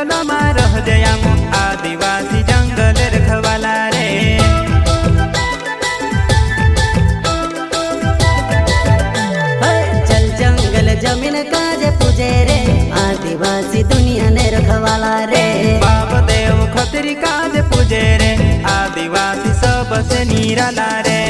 जंगल में रह जया आदिवासी जंगल रखवाला रे। चल जंगल जमीन काज पूजे रे आदिवासी दुनिया ने रखवाला रे। बाप देव खतरी काज पूजे रे आदिवासी सबसे निराला रे।